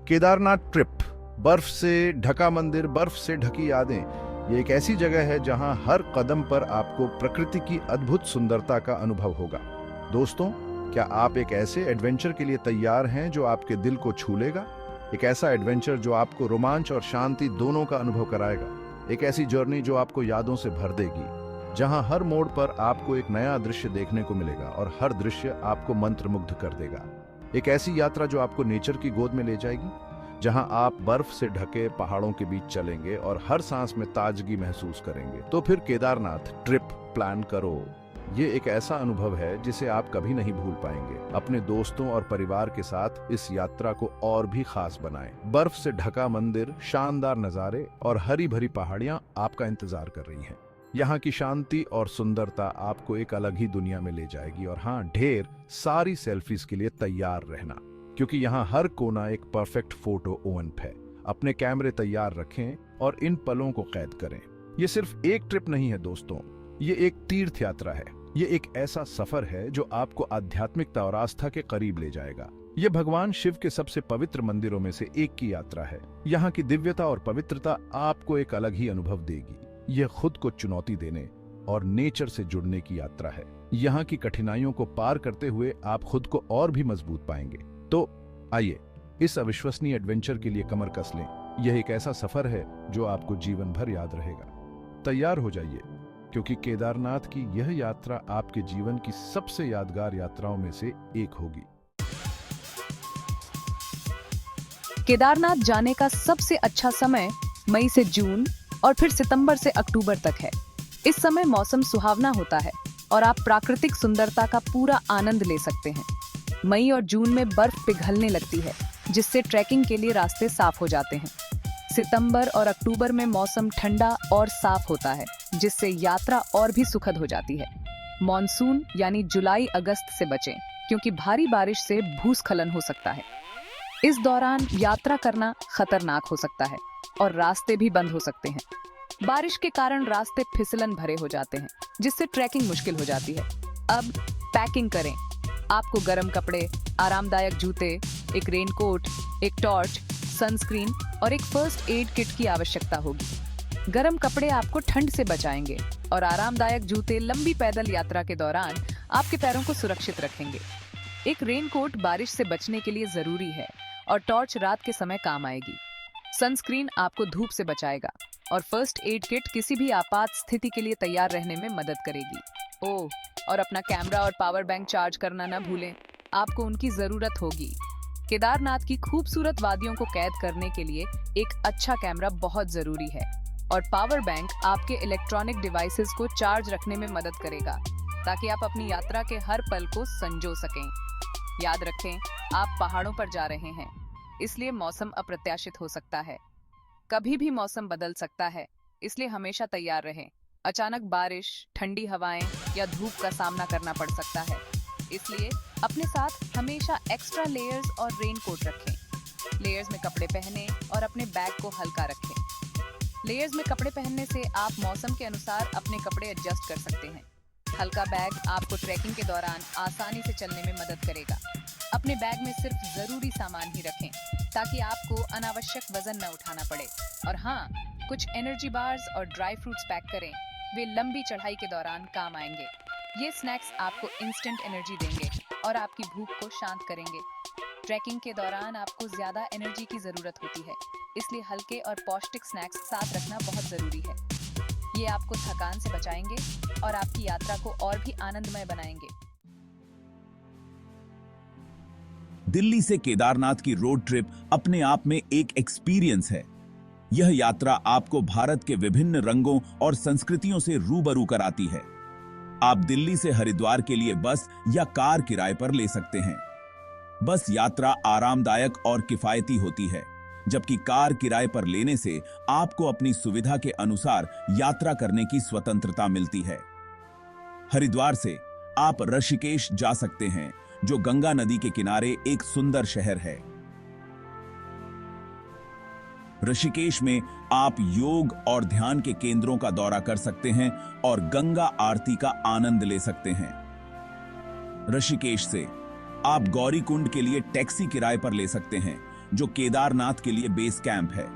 Kedarnath trip, बर्फ से ढका मंदिर, बर्फ से ढकी यादें। ये एक ऐसी जगह है जहां हर कदम पर आपको प्रकृति की अद्भुत सुंदरता का अनुभव होगा। दोस्तों, क्या आप एक ऐसे एडवेंचर के लिए तैयार हैं जो आपके दिल को छू लेगा? एक ऐसा एडवेंचर जो आपको रोमांच और शांति दोनों का अनुभव कराएगा। एक ऐसी जर्नी जो आपको यादों से भर देगी, जहां हर मोड़ पर आपको एक नया दृश्य देखने को मिलेगा और हर दृश्य आपको मंत्रमुग्ध कर देगा। एक ऐसी यात्रा जो आपको नेचर की गोद में ले जाएगी, जहां आप बर्फ से ढके पहाड़ों के बीच चलेंगे और हर सांस में ताजगी महसूस करेंगे। तो फिर केदारनाथ ट्रिप प्लान करो। ये एक ऐसा अनुभव है जिसे आप कभी नहीं भूल पाएंगे। अपने दोस्तों और परिवार के साथ इस यात्रा को और भी खास बनाएं। बर्फ से ढका मंदिर, शानदार नजारे और हरी भरी पहाड़ियां आपका इंतजार कर रही हैं। यहाँ की शांति और सुंदरता आपको एक अलग ही दुनिया में ले जाएगी। और हाँ, ढेर सारी सेल्फीज के लिए तैयार रहना, क्योंकि यहाँ हर कोना एक परफेक्ट फोटो ओवन है। अपने कैमरे तैयार रखें और इन पलों को कैद करें। ये सिर्फ एक ट्रिप नहीं है दोस्तों, ये एक तीर्थ यात्रा है। ये एक ऐसा सफर है जो आपको आध्यात्मिकता और आस्था के करीब ले जाएगा। ये भगवान शिव के सबसे पवित्र मंदिरों में से एक की यात्रा है। यहाँ की दिव्यता और पवित्रता आपको एक अलग ही अनुभव देगी। यह खुद को चुनौती देने और नेचर से जुड़ने की यात्रा है। यहाँ की कठिनाइयों को पार करते हुए आप खुद को और भी मजबूत पाएंगे। तो आइए, इस अविश्वसनीय एडवेंचर के लिए कमर कस लें। यह एक ऐसा सफर है जो आपको जीवन भर याद रहेगा। तैयार हो जाइए, क्योंकि केदारनाथ की यह यात्रा आपके जीवन की सबसे यादगार यात्राओं में से एक होगी। केदारनाथ जाने का सबसे अच्छा समय मई से जून और फिर सितंबर से अक्टूबर तक है। इस समय मौसम सुहावना होता है और आप प्राकृतिक सुंदरता का पूरा आनंद ले सकते हैं। मई और जून में बर्फ पिघलने लगती है, जिससे ट्रैकिंग के लिए रास्ते साफ हो जाते हैं। सितंबर और अक्टूबर में मौसम ठंडा और साफ होता है, जिससे यात्रा और भी सुखद हो जाती है। मॉनसून यानी जुलाई अगस्त से बचें, क्योंकि भारी बारिश से भूस्खलन हो सकता है। इस दौरान यात्रा करना खतरनाक हो सकता है और रास्ते भी बंद हो सकते हैं। बारिश के कारण रास्ते फिसलन भरे हो जाते हैं, जिससे ट्रैकिंग मुश्किल हो जाती है। अब पैकिंग करें। आपको गर्म कपड़े, आरामदायक जूते, एक रेनकोट, एक टॉर्च, सनस्क्रीन और एक फर्स्ट एड किट की आवश्यकता होगी। गर्म कपड़े आपको ठंड से बचाएंगे और आरामदायक जूते लंबी पैदल यात्रा के दौरान आपके पैरों को सुरक्षित रखेंगे। एक रेनकोट बारिश से बचने के लिए जरूरी है और टॉर्च रात के समय काम आएगी। सनस्क्रीन आपको धूप से बचाएगा और फर्स्ट एड किट किसी भी आपात स्थिति के लिए तैयार रहने में मदद करेगी। ओह, और अपना कैमरा और पावर बैंक चार्ज करना न भूलें, आपको उनकी जरूरत होगी। केदारनाथ की खूबसूरत वादियों को कैद करने के लिए एक अच्छा कैमरा बहुत जरूरी है और पावर बैंक आपके इलेक्ट्रॉनिक डिवाइसेस को चार्ज रखने में मदद करेगा, ताकि आप अपनी यात्रा के हर पल को संजो सकें। याद रखें, आप पहाड़ों पर जा रहे हैं, इसलिए मौसम अप्रत्याशित हो सकता है। कभी भी मौसम बदल सकता है, इसलिए हमेशा तैयार रहें। अचानक बारिश, ठंडी हवाएं या धूप का सामना करना पड़ सकता है, इसलिए अपने साथ हमेशा एक्स्ट्रा लेयर्स और रेनकोट रखें। लेयर्स में कपड़े पहने और अपने बैग को हल्का रखें। लेयर्स में कपड़े पहनने से आप मौसम के अनुसार अपने कपड़े एडजस्ट कर सकते हैं। हल्का बैग आपको ट्रैकिंग के दौरान आसानी से चलने में मदद करेगा। अपने बैग में सिर्फ जरूरी सामान ही रखें, ताकि आपको अनावश्यक वजन न उठाना पड़े। और हाँ, कुछ एनर्जी बार्स और ड्राई फ्रूट्स पैक करें, वे लंबी चढ़ाई के दौरान काम आएंगे। ये स्नैक्स आपको इंस्टेंट एनर्जी देंगे और आपकी भूख को शांत करेंगे। ट्रैकिंग के दौरान आपको ज्यादा एनर्जी की जरूरत होती है, इसलिए हल्के और पौष्टिक स्नैक्स साथ रखना बहुत जरूरी है। ये आपको थकान से बचाएंगे और आपकी यात्रा को और भी आनंदमय बनाएंगे। दिल्ली से केदारनाथ की रोड ट्रिप अपने आप में एक एक्सपीरियंस है। यह यात्रा आपको भारत के विभिन्न रंगों और संस्कृतियों से रूबरू कराती है। आप दिल्ली से हरिद्वार के लिए बस या कार किराए पर ले सकते हैं। बस यात्रा आरामदायक और किफायती होती है, जबकि कार किराए पर लेने से आपको अपनी सुविधा के अनुसार यात्रा करने की स्वतंत्रता मिलती है। हरिद्वार से आप ऋषिकेश जा सकते हैं, जो गंगा नदी के किनारे एक सुंदर शहर है। ऋषिकेश में आप योग और ध्यान के केंद्रों का दौरा कर सकते हैं और गंगा आरती का आनंद ले सकते हैं। ऋषिकेश से आप गौरीकुंड के लिए टैक्सी किराए पर ले सकते हैं, जो केदारनाथ के लिए बेस कैंप है।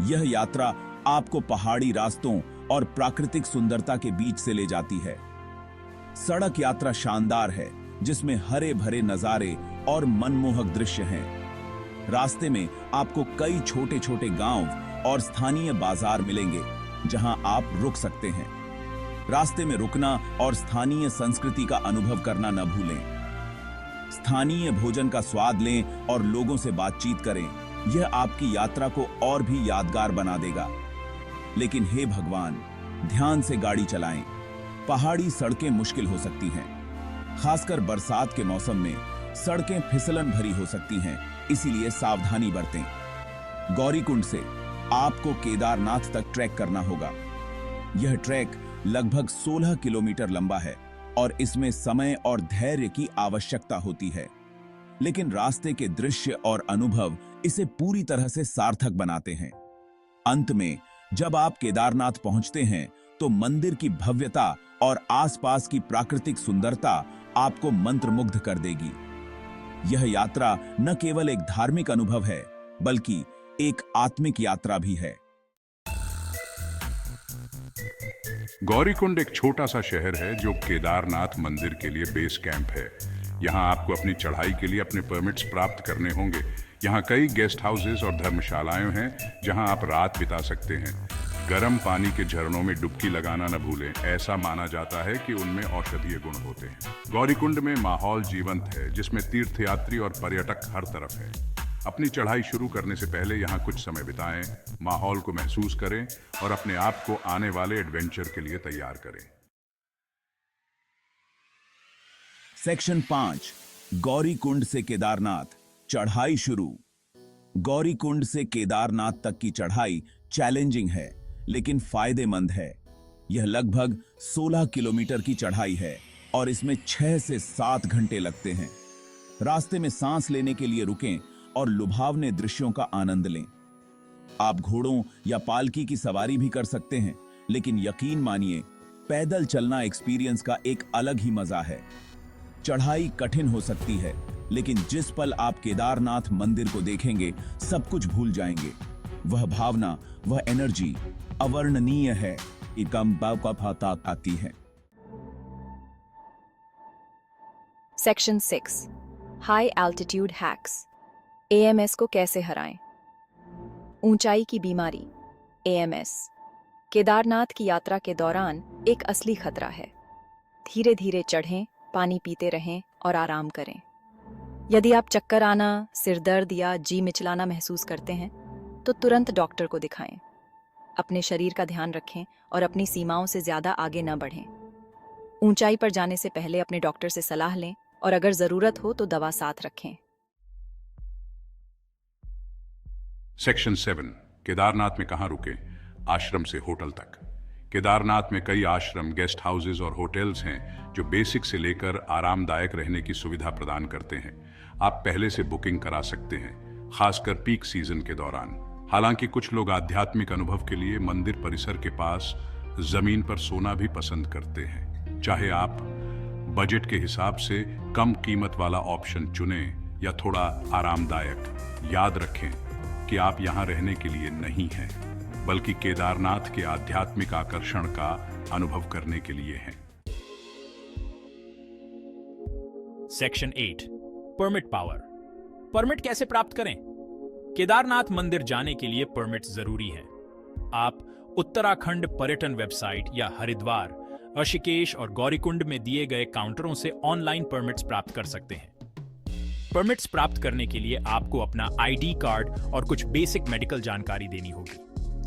यह यात्रा आपको पहाड़ी रास्तों और प्राकृतिक सुंदरता के बीच से ले जाती है। सड़क यात्रा शानदार है, जिसमें हरे भरे नजारे और मनमोहक दृश्य हैं। रास्ते में आपको कई छोटे छोटे गांव और स्थानीय बाजार मिलेंगे, जहां आप रुक सकते हैं। रास्ते में रुकना और स्थानीय संस्कृति का अनुभव करना न भूलें। स्थानीय भोजन का स्वाद लें और लोगों से बातचीत करें। यह आपकी यात्रा को और भी यादगार बना देगा। लेकिन हे भगवान, ध्यान से गाड़ी चलाएं। पहाड़ी सड़कें मुश्किल हो सकती हैं। खासकर बरसात के मौसम में सड़कें फिसलन भरी हो सकती हैं, इसीलिए सावधानी बरतें। गौरीकुंड से आपको केदारनाथ तक ट्रैक करना होगा। यह ट्रैक लगभग 16 किलोमीटर लंबा है और इसमें समय और धैर्य की आवश्यकता होती है। लेकिन रास्ते के दृश्य और अनुभव इसे पूरी तरह से सार्थक बनाते हैं। अंत में जब आप केदारनाथ पहुंचते हैं तो मंदिर की भव्यता और आसपास की प्राकृतिक सुंदरता आपको मंत्रमुग्ध कर देगी। यह यात्रा न केवल एक धार्मिक अनुभव है, बल्कि एक आत्मिक यात्रा भी है। गौरीकुंड एक छोटा सा शहर है जो केदारनाथ मंदिर के लिए बेस कैंप है। यहाँ आपको अपनी चढ़ाई के लिए अपने परमिट्स प्राप्त करने होंगे। यहाँ कई गेस्ट हाउसेस और धर्मशालाएं हैं जहाँ आप रात बिता सकते हैं। गर्म पानी के झरनों में डुबकी लगाना न भूलें। ऐसा माना जाता है कि उनमें औषधीय गुण होते हैं। गौरीकुंड में माहौल जीवंत है, जिसमें तीर्थयात्री और पर्यटक हर तरफ है। अपनी चढ़ाई शुरू करने से पहले यहाँ कुछ समय बिताएं, माहौल को महसूस करें और अपने आप को आने वाले एडवेंचर के लिए तैयार करें। सेक्शन 5, गौरीकुंड से केदारनाथ, चढ़ाई शुरू। गौरीकुंड से केदारनाथ तक की चढ़ाई चैलेंजिंग है, लेकिन फायदेमंद है। यह लगभग 16 किलोमीटर की चढ़ाई है और इसमें 6 से 7 घंटे लगते हैं। रास्ते में सांस लेने के लिए रुकें और लुभावने दृश्यों का आनंद लें। आप घोड़ों या पालकी की सवारी भी कर सकते हैं, लेकिन यकीन मानिए, पैदल चलना एक्सपीरियंस का एक अलग ही मजा है। चढ़ाई कठिन हो सकती है, लेकिन जिस पल आप केदारनाथ मंदिर को देखेंगे, सब कुछ भूल जाएंगे। वह भावना, वह एनर्जी अवर्णनीय है। कम आती है। Section 6, high altitude hacks. AMS को कैसे हराएं? ऊंचाई की बीमारी AMS केदारनाथ की यात्रा के दौरान एक असली खतरा है। धीरे धीरे चढ़ें, पानी पीते रहें और आराम करें। यदि आप चक्कर आना, सिर दर्द या जी मिचलाना महसूस करते हैं तो तुरंत डॉक्टर को दिखाएं। अपने शरीर का ध्यान रखें और अपनी सीमाओं से ज्यादा आगे न बढ़ें। ऊंचाई पर जाने से पहले अपने डॉक्टर से सलाह लें और अगर जरूरत हो तो दवा साथ रखें। सेक्शन 7, केदारनाथ में कहाँ रुके? आश्रम से होटल तक। केदारनाथ में कई आश्रम, गेस्ट हाउसेज और होटल्स हैं जो बेसिक से लेकर आरामदायक रहने की सुविधा प्रदान करते हैं। आप पहले से बुकिंग करा सकते हैं, खासकर पीक सीजन के दौरान। हालांकि कुछ लोग आध्यात्मिक अनुभव के लिए मंदिर परिसर के पास जमीन पर सोना भी पसंद करते हैं। चाहे आप बजट के हिसाब से कम कीमत वाला ऑप्शन चुनें या थोड़ा आरामदायक, याद रखें कि आप यहाँ रहने के लिए नहीं हैं, बल्कि केदारनाथ के आध्यात्मिक आकर्षण का अनुभव करने के लिए हैं। Section 8, permit power. परमिट कैसे प्राप्त करें? केदारनाथ मंदिर जाने के लिए परमिट जरूरी है। आप उत्तराखंड पर्यटन वेबसाइट या हरिद्वार, ऋषिकेश और गौरीकुंड में दिए गए काउंटरों से ऑनलाइन परमिट्स प्राप्त कर सकते हैं। परमिट्स प्राप्त करने के लिए आपको अपना ID कार्ड और कुछ बेसिक मेडिकल जानकारी देनी होगी।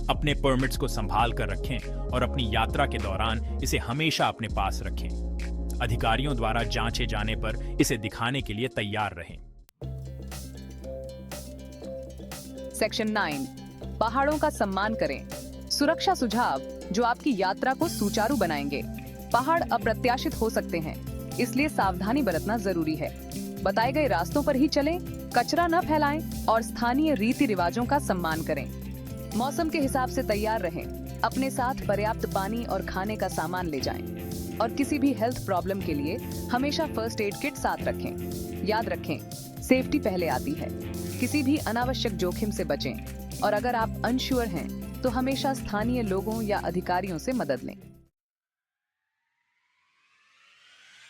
अपने परमिट्स को संभाल कर रखें और अपनी यात्रा के दौरान इसे हमेशा अपने पास रखें। अधिकारियों द्वारा जांचे जाने पर इसे दिखाने के लिए तैयार रहें। सेक्शन 9, पहाड़ों का सम्मान करें। सुरक्षा सुझाव जो आपकी यात्रा को सुचारू बनाएंगे। पहाड़ अप्रत्याशित हो सकते हैं, इसलिए सावधानी बरतना जरूरी है। बताए गए रास्तों पर ही चलें, कचरा न फैलाएं और स्थानीय रीति रिवाजों का सम्मान करें। मौसम के हिसाब से तैयार रहें। अपने साथ पर्याप्त पानी और खाने का सामान ले जाएं और किसी भी हेल्थ प्रॉब्लम के लिए हमेशा फर्स्ट एड किट साथ रखें। याद रखें, सेफ्टी पहले आती है। किसी भी अनावश्यक जोखिम से बचें और अगर आप अनश्योर हैं तो हमेशा स्थानीय लोगों या अधिकारियों से मदद लें।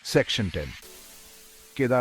सेक्शन 10